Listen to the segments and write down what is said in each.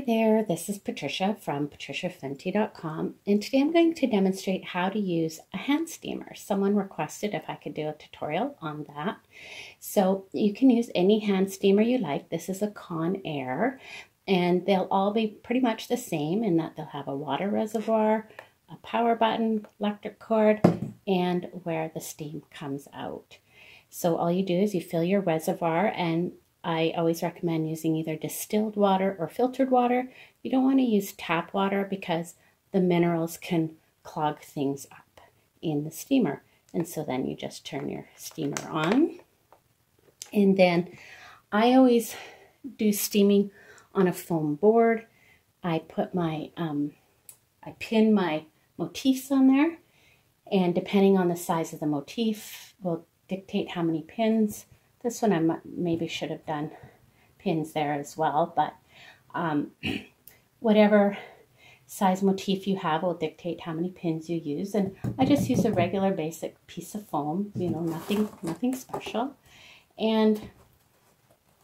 there, this is Patricia from patriciafenty.com, and today I'm going to demonstrate how to use a hand steamer. Someone requested if I could do a tutorial on that. So you can use any hand steamer you like. This is a Conair, and they'll all be pretty much the same in that they'll have a water reservoir, a power button, electric cord, and where the steam comes out. So all you do is you fill your reservoir, and I always recommend using either distilled water or filtered water. You don't want to use tap water because the minerals can clog things up in the steamer. And so then you just turn your steamer on. And then I always do steaming on a foam board. I put my, I pin my motifs on there, and depending on the size of the motif will dictate how many pins. This one I maybe should have done pins there as well, but whatever size motif you have will dictate how many pins you use. And I just use a regular basic piece of foam, you know, nothing special. And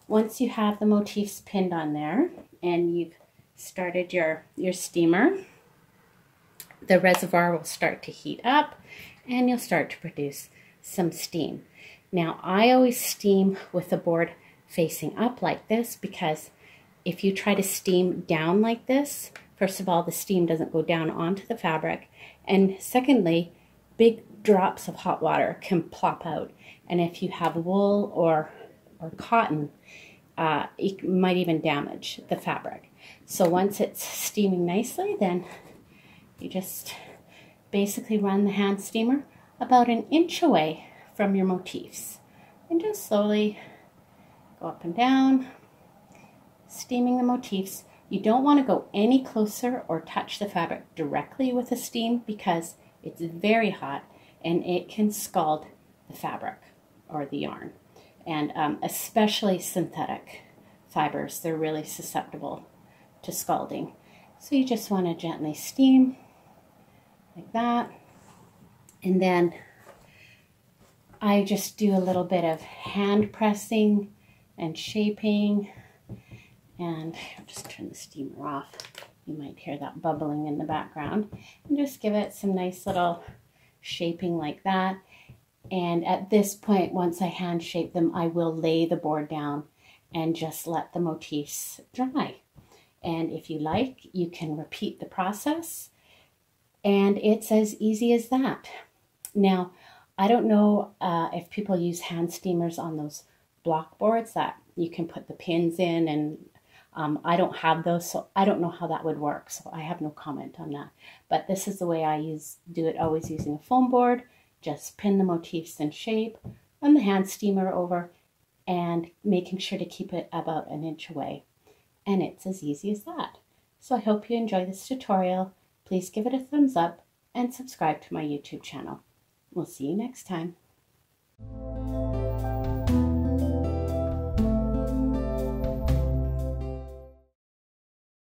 once you have the motifs pinned on there and you've started your steamer, the reservoir will start to heat up and you'll start to produce some steam. Now, I always steam with the board facing up like this, because if you try to steam down like this, first of all, the steam doesn't go down onto the fabric, and secondly, big drops of hot water can plop out, and if you have wool or cotton, it might even damage the fabric. So once it's steaming nicely, then you just basically run the hand steamer about an inch away from your motifs and just slowly go up and down, steaming the motifs. You don't want to go any closer or touch the fabric directly with the steam because it's very hot and it can scald the fabric or the yarn. And especially synthetic fibers, they're really susceptible to scalding. So you just want to gently steam like that. And then I just do a little bit of hand pressing and shaping, and I'll just turn the steamer off. You might hear that bubbling in the background, and just give it some nice little shaping like that. And at this point, once I hand shape them, I will lay the board down and just let the motifs dry. And if you like, you can repeat the process, and it's as easy as that. Now, I don't know if people use hand steamers on those block boards that you can put the pins in, and I don't have those, so I don't know how that would work, so I have no comment on that. But this is the way I do it, always using a foam board. Just pin the motifs in shape, run the hand steamer over, and making sure to keep it about an inch away. And it's as easy as that. So I hope you enjoy this tutorial. Please give it a thumbs up and subscribe to my YouTube channel. We'll see you next time.